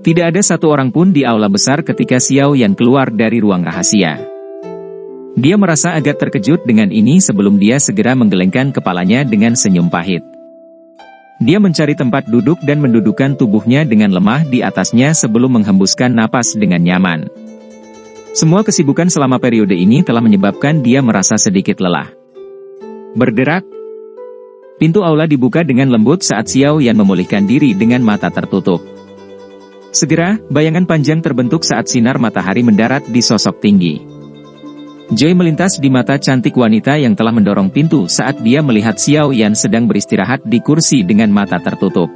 Tidak ada satu orang pun di aula besar ketika Xiao Yan keluar dari ruang rahasia. Dia merasa agak terkejut dengan ini sebelum dia segera menggelengkan kepalanya dengan senyum pahit. Dia mencari tempat duduk dan mendudukkan tubuhnya dengan lemah di atasnya sebelum menghembuskan napas dengan nyaman. Semua kesibukan selama periode ini telah menyebabkan dia merasa sedikit lelah. Bergerak. Pintu aula dibuka dengan lembut saat Xiao Yan memulihkan diri dengan mata tertutup. Segera, bayangan panjang terbentuk saat sinar matahari mendarat di sosok tinggi. Joy melintas di mata cantik wanita yang telah mendorong pintu saat dia melihat Xiao Yan sedang beristirahat di kursi dengan mata tertutup.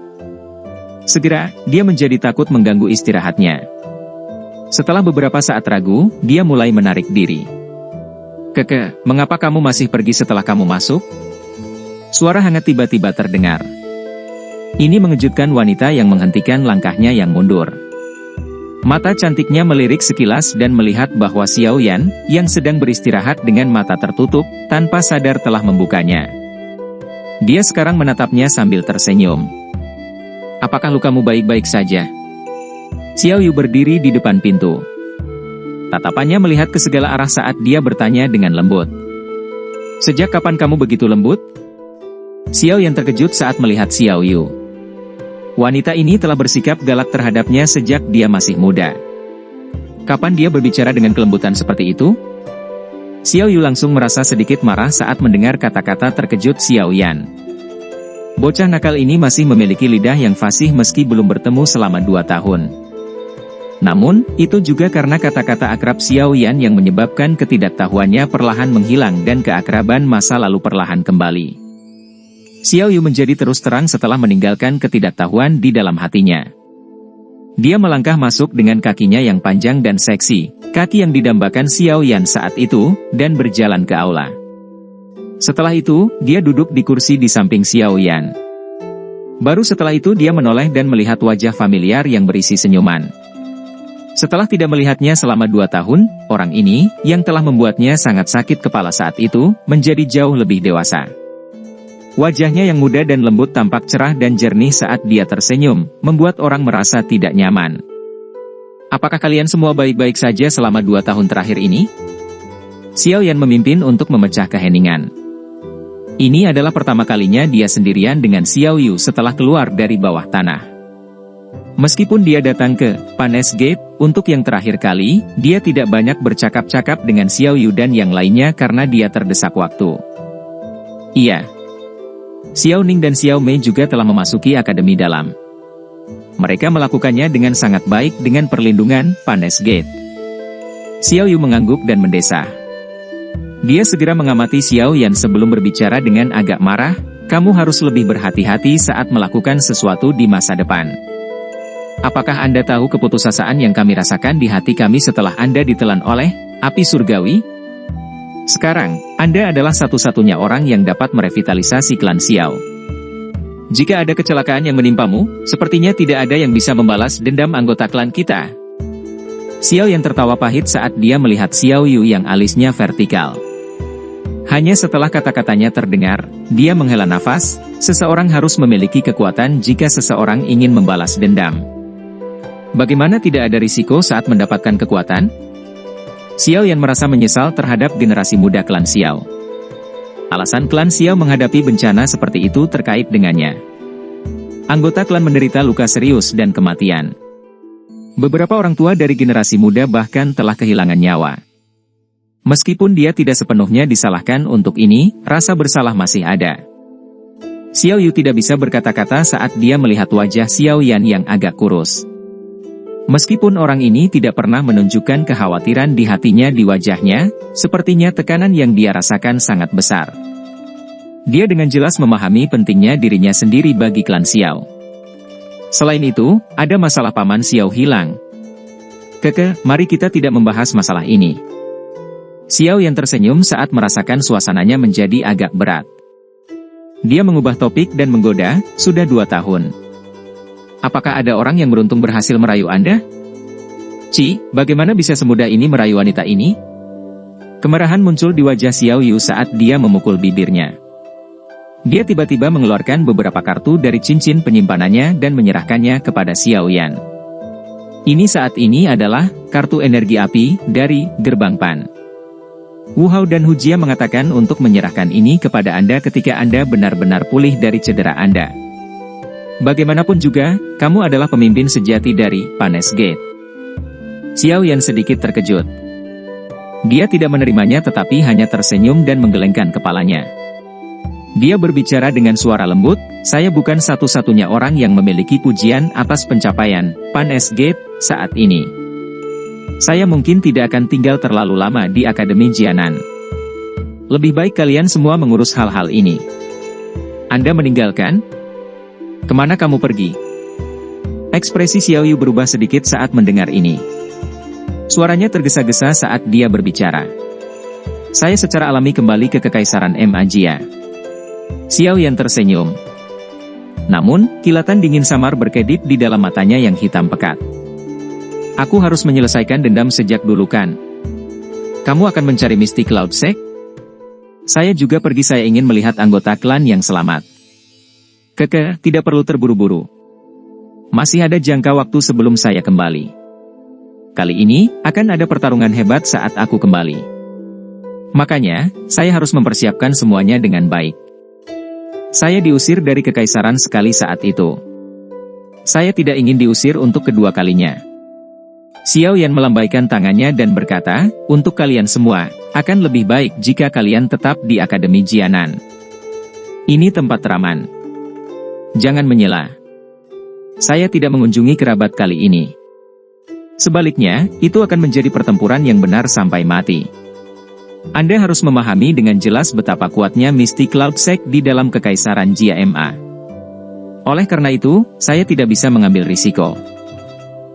Segera, dia menjadi takut mengganggu istirahatnya. Setelah beberapa saat ragu, dia mulai menarik diri. "Keke, mengapa kamu masih pergi setelah kamu masuk?" Suara hangat tiba-tiba terdengar. Ini mengejutkan wanita yang menghentikan langkahnya yang mundur. Mata cantiknya melirik sekilas dan melihat bahwa Xiao Yan, yang sedang beristirahat dengan mata tertutup, tanpa sadar telah membukanya. Dia sekarang menatapnya sambil tersenyum. "Apakah lukamu baik-baik saja?" Xiao Yu berdiri di depan pintu. Tatapannya melihat ke segala arah saat dia bertanya dengan lembut. "Sejak kapan kamu begitu lembut?" Xiao Yan terkejut saat melihat Xiao Yu. Wanita ini telah bersikap galak terhadapnya sejak dia masih muda. Kapan dia berbicara dengan kelembutan seperti itu? Xiao Yu langsung merasa sedikit marah saat mendengar kata-kata terkejut Xiao Yan. Bocah nakal ini masih memiliki lidah yang fasih meski belum bertemu selama 2 tahun. Namun, itu juga karena kata-kata akrab Xiao Yan yang menyebabkan ketidaktahuannya perlahan menghilang dan keakraban masa lalu perlahan kembali. Xiao Yu menjadi terus terang setelah meninggalkan ketidaktahuan di dalam hatinya. Dia melangkah masuk dengan kakinya yang panjang dan seksi, kaki yang didambakan Xiao Yan saat itu, dan berjalan ke aula. Setelah itu, dia duduk di kursi di samping Xiao Yan. Baru setelah itu dia menoleh dan melihat wajah familiar yang berisi senyuman. Setelah tidak melihatnya selama 2 tahun, orang ini, yang telah membuatnya sangat sakit kepala saat itu, menjadi jauh lebih dewasa. Wajahnya yang muda dan lembut tampak cerah dan jernih saat dia tersenyum, membuat orang merasa tidak nyaman. "Apakah kalian semua baik-baik saja selama 2 tahun terakhir ini?" Xiao Yan memimpin untuk memecah keheningan. Ini adalah pertama kalinya dia sendirian dengan Xiao Yu setelah keluar dari bawah tanah. Meskipun dia datang ke Panes Gate untuk yang terakhir kali, dia tidak banyak bercakap-cakap dengan Xiao Yu dan yang lainnya karena dia terdesak waktu. Iya. Xiao Ning dan Xiao Mei juga telah memasuki akademi dalam. Mereka melakukannya dengan sangat baik dengan perlindungan Panes Gate. Xiao Yu mengangguk dan mendesah. Dia segera mengamati Xiao Yan sebelum berbicara dengan agak marah, "Kamu harus lebih berhati-hati saat melakukan sesuatu di masa depan. Apakah Anda tahu keputusasaan yang kami rasakan di hati kami setelah Anda ditelan oleh api surgawi? Sekarang, Anda adalah satu-satunya orang yang dapat merevitalisasi klan Xiao. Jika ada kecelakaan yang menimpamu, sepertinya tidak ada yang bisa membalas dendam anggota klan kita." Xiao yang tertawa pahit saat dia melihat Xiao Yu yang alisnya vertikal. Hanya setelah kata-katanya terdengar, dia menghela nafas. Seseorang harus memiliki kekuatan jika seseorang ingin membalas dendam. Bagaimana tidak ada risiko saat mendapatkan kekuatan? Xiao Yan merasa menyesal terhadap generasi muda klan Xiao. Alasan klan Xiao menghadapi bencana seperti itu terkait dengannya. Anggota klan menderita luka serius dan kematian. Beberapa orang tua dari generasi muda bahkan telah kehilangan nyawa. Meskipun dia tidak sepenuhnya disalahkan untuk ini, rasa bersalah masih ada. Xiao Yu tidak bisa berkata-kata saat dia melihat wajah Xiao Yan yang agak kurus. Meskipun orang ini tidak pernah menunjukkan kekhawatiran di hatinya di wajahnya, sepertinya tekanan yang dia rasakan sangat besar. Dia dengan jelas memahami pentingnya dirinya sendiri bagi klan Xiao. Selain itu, ada masalah paman Xiao hilang. "Keke, mari kita tidak membahas masalah ini." Xiao yang tersenyum saat merasakan suasananya menjadi agak berat. Dia mengubah topik dan menggoda, "Sudah 2 tahun. Apakah ada orang yang beruntung berhasil merayu Anda?" "Ci, bagaimana bisa semudah ini merayu wanita ini?" Kemarahan muncul di wajah Xiao Yu saat dia memukul bibirnya. Dia tiba-tiba mengeluarkan beberapa kartu dari cincin penyimpanannya dan menyerahkannya kepada Xiao Yan. Ini saat ini adalah kartu energi api dari Gerbang Pan. Wu Hao dan Hu Jia mengatakan untuk menyerahkan ini kepada Anda ketika Anda benar-benar pulih dari cedera Anda. Bagaimanapun juga, kamu adalah pemimpin sejati dari Panes Gate. Xiao Yan sedikit terkejut. Dia tidak menerimanya tetapi hanya tersenyum dan menggelengkan kepalanya. Dia berbicara dengan suara lembut, saya bukan satu-satunya orang yang memiliki pujian atas pencapaian Panes Gate saat ini. Saya mungkin tidak akan tinggal terlalu lama di Akademi Jianan. Lebih baik kalian semua mengurus hal-hal ini. Anda meninggalkan? Kemana kamu pergi? Ekspresi Xiao Yu berubah sedikit saat mendengar ini. Suaranya tergesa-gesa saat dia berbicara. Saya secara alami kembali ke Kekaisaran Ma Jia. Xiao Yan tersenyum. Namun, kilatan dingin samar berkedip di dalam matanya yang hitam pekat. Aku harus menyelesaikan dendam sejak dulu kan? Kamu akan mencari Misty Cloud Sect? Saya juga pergi, saya ingin melihat anggota klan yang selamat. Tidak perlu terburu-buru. Masih ada jangka waktu sebelum saya kembali. Kali ini, akan ada pertarungan hebat saat aku kembali. Makanya, saya harus mempersiapkan semuanya dengan baik. Saya diusir dari Kekaisaran sekali saat itu. Saya tidak ingin diusir untuk kedua kalinya. Xiao Yan melambaikan tangannya dan berkata, untuk kalian semua, akan lebih baik jika kalian tetap di Akademi Jianan. Ini tempat aman. Jangan menyela. Saya tidak mengunjungi kerabat kali ini. Sebaliknya, itu akan menjadi pertempuran yang benar sampai mati. Anda harus memahami dengan jelas betapa kuatnya Misty Cloud Sect di dalam Kekaisaran Jia Ma. Oleh karena itu, saya tidak bisa mengambil risiko.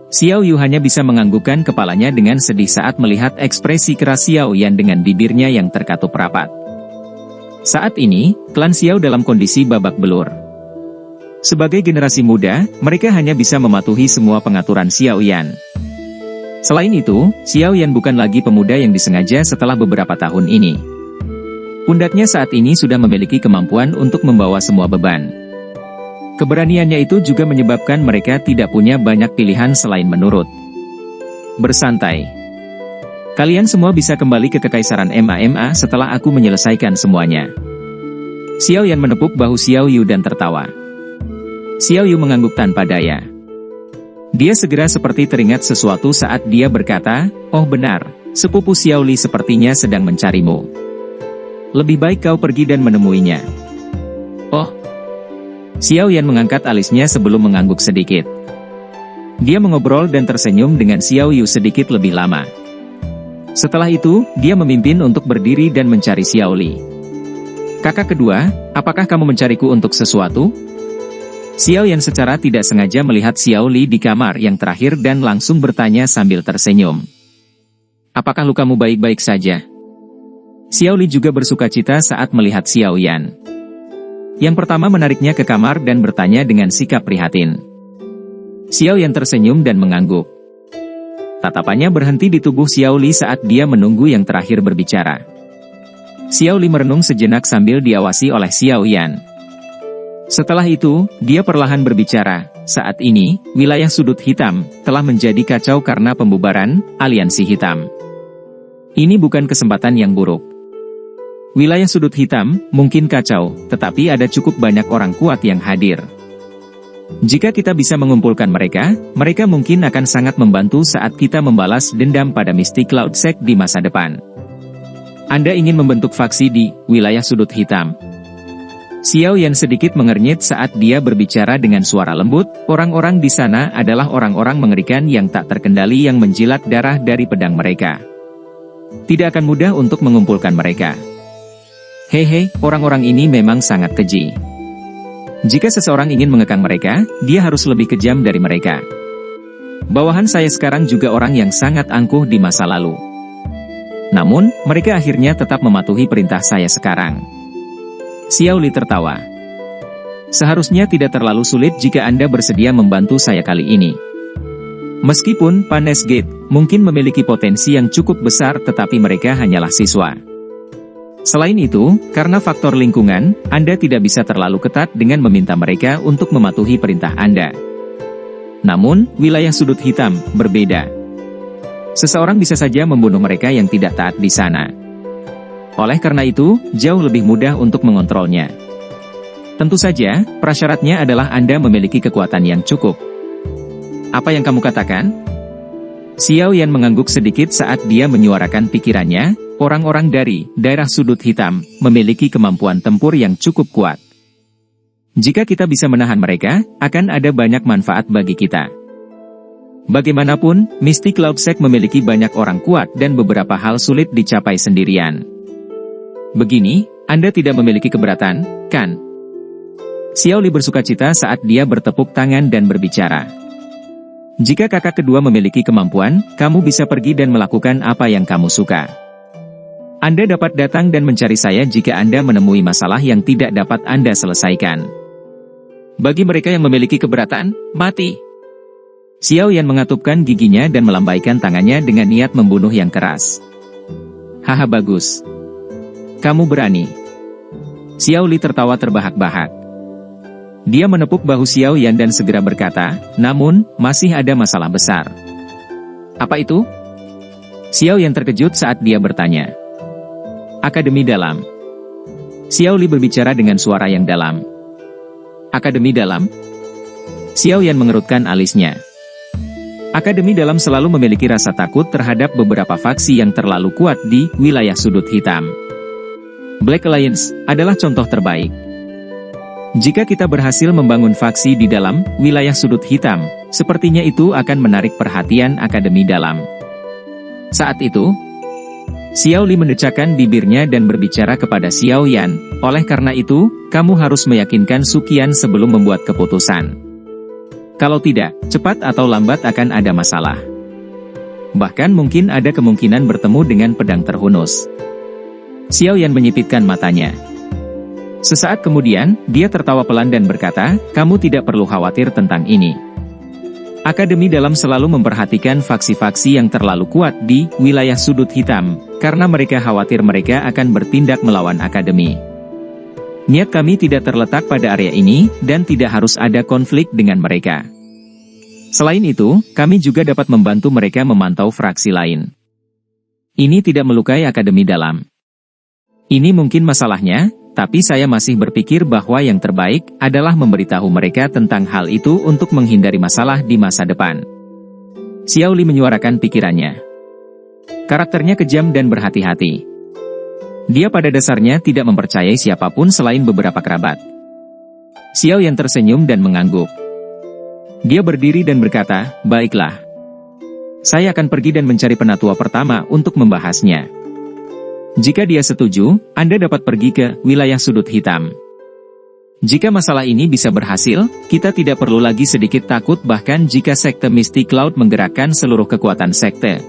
Xiao Yu hanya bisa menganggukkan kepalanya dengan sedih saat melihat ekspresi keras Xiao Yan dengan bibirnya yang terkatup rapat. Saat ini, klan Xiao dalam kondisi babak belur. Sebagai generasi muda, mereka hanya bisa mematuhi semua pengaturan Xiao Yan. Selain itu, Xiao Yan bukan lagi pemuda yang disengaja setelah beberapa tahun ini. Pundaknya saat ini sudah memiliki kemampuan untuk membawa semua beban. Keberaniannya itu juga menyebabkan mereka tidak punya banyak pilihan selain menurut. Bersantai. Kalian semua bisa kembali ke Kekaisaran Ma setelah aku menyelesaikan semuanya. Xiao Yan menepuk bahu Xiao Yu dan tertawa. Xiao Yu mengangguk tanpa daya. Dia segera seperti teringat sesuatu saat dia berkata, oh benar, sepupu Xiao Li sepertinya sedang mencarimu. Lebih baik kau pergi dan menemuinya. Oh. Xiao Yan mengangkat alisnya sebelum mengangguk sedikit. Dia mengobrol dan tersenyum dengan Xiao Yu sedikit lebih lama. Setelah itu, dia memimpin untuk berdiri dan mencari Xiao Li. Kakak kedua, apakah kamu mencariku untuk sesuatu? Xiao Yan secara tidak sengaja melihat Xiao Li di kamar yang terakhir dan langsung bertanya sambil tersenyum. Apakah lukamu baik-baik saja? Xiao Li juga bersukacita saat melihat Xiao Yan. Yang pertama menariknya ke kamar dan bertanya dengan sikap prihatin. Xiao Yan tersenyum dan mengangguk. Tatapannya berhenti di tubuh Xiao Li saat dia menunggu yang terakhir berbicara. Xiao Li merenung sejenak sambil diawasi oleh Xiao Yan. Setelah itu, dia perlahan berbicara, saat ini, wilayah sudut hitam, telah menjadi kacau karena pembubaran aliansi hitam. Ini bukan kesempatan yang buruk. Wilayah sudut hitam, mungkin kacau, tetapi ada cukup banyak orang kuat yang hadir. Jika kita bisa mengumpulkan mereka, mereka mungkin akan sangat membantu saat kita membalas dendam pada Misty Cloud Sect di masa depan. Anda ingin membentuk faksi di wilayah sudut hitam. Xiao Yan sedikit mengernyit saat dia berbicara dengan suara lembut, orang-orang di sana adalah orang-orang mengerikan yang tak terkendali yang menjilat darah dari pedang mereka. Tidak akan mudah untuk mengumpulkan mereka. Hehe, orang-orang ini memang sangat keji. Jika seseorang ingin mengekang mereka, dia harus lebih kejam dari mereka. Bawahan saya sekarang juga orang yang sangat angkuh di masa lalu. Namun, mereka akhirnya tetap mematuhi perintah saya sekarang. Xiao Li tertawa. Seharusnya tidak terlalu sulit jika Anda bersedia membantu saya kali ini. Meskipun Panes Gate mungkin memiliki potensi yang cukup besar tetapi mereka hanyalah siswa. Selain itu, karena faktor lingkungan, Anda tidak bisa terlalu ketat dengan meminta mereka untuk mematuhi perintah Anda. Namun, wilayah sudut hitam berbeda. Seseorang bisa saja membunuh mereka yang tidak taat di sana. Oleh karena itu, jauh lebih mudah untuk mengontrolnya. Tentu saja, prasyaratnya adalah Anda memiliki kekuatan yang cukup. Apa yang kamu katakan? Xiao Yan mengangguk sedikit saat dia menyuarakan pikirannya. Orang-orang dari daerah sudut hitam memiliki kemampuan tempur yang cukup kuat. Jika kita bisa menahan mereka, akan ada banyak manfaat bagi kita. Bagaimanapun, Mystic Cloud Sect memiliki banyak orang kuat dan beberapa hal sulit dicapai sendirian. Begini, Anda tidak memiliki keberatan, kan? Xiao Li bersukacita saat dia bertepuk tangan dan berbicara. Jika kakak kedua memiliki kemampuan, kamu bisa pergi dan melakukan apa yang kamu suka. Anda dapat datang dan mencari saya jika Anda menemui masalah yang tidak dapat Anda selesaikan. Bagi mereka yang memiliki keberatan, mati. Xiao Yan mengatupkan giginya dan melambaikan tangannya dengan niat membunuh yang keras. Haha, bagus. Kamu berani. Xiao Li tertawa terbahak-bahak. Dia menepuk bahu Xiao Yan dan segera berkata, namun, masih ada masalah besar. Apa itu? Xiao Yan terkejut saat dia bertanya. Akademi Dalam. Xiao Li berbicara dengan suara yang dalam. Akademi Dalam? Xiao Yan mengerutkan alisnya. Akademi Dalam selalu memiliki rasa takut terhadap beberapa faksi yang terlalu kuat di wilayah sudut hitam. Black Alliance adalah contoh terbaik. Jika kita berhasil membangun faksi di dalam wilayah sudut hitam, sepertinya itu akan menarik perhatian Akademi Dalam. Saat itu, Xiao Li mendecakkan bibirnya dan berbicara kepada Xiao Yan, oleh karena itu, kamu harus meyakinkan Suqian sebelum membuat keputusan. Kalau tidak, cepat atau lambat akan ada masalah. Bahkan mungkin ada kemungkinan bertemu dengan pedang terhunus. Xiao Yan menyipitkan matanya. Sesaat kemudian, dia tertawa pelan dan berkata, kamu tidak perlu khawatir tentang ini. Akademi Dalam selalu memperhatikan faksi-faksi yang terlalu kuat di wilayah sudut hitam, karena mereka khawatir mereka akan bertindak melawan Akademi. Niat kami tidak terletak pada area ini, dan tidak harus ada konflik dengan mereka. Selain itu, kami juga dapat membantu mereka memantau fraksi lain. Ini tidak melukai Akademi Dalam. Ini mungkin masalahnya, tapi saya masih berpikir bahwa yang terbaik adalah memberitahu mereka tentang hal itu untuk menghindari masalah di masa depan. Xiao Li menyuarakan pikirannya. Karakternya kejam dan berhati-hati. Dia pada dasarnya tidak mempercayai siapapun selain beberapa kerabat. Xiao Yan tersenyum dan mengangguk. Dia berdiri dan berkata, baiklah. Saya akan pergi dan mencari penatua pertama untuk membahasnya. Jika dia setuju, Anda dapat pergi ke wilayah sudut hitam. Jika masalah ini bisa berhasil, kita tidak perlu lagi sedikit takut bahkan jika sekte Mystic Cloud menggerakkan seluruh kekuatan sekte.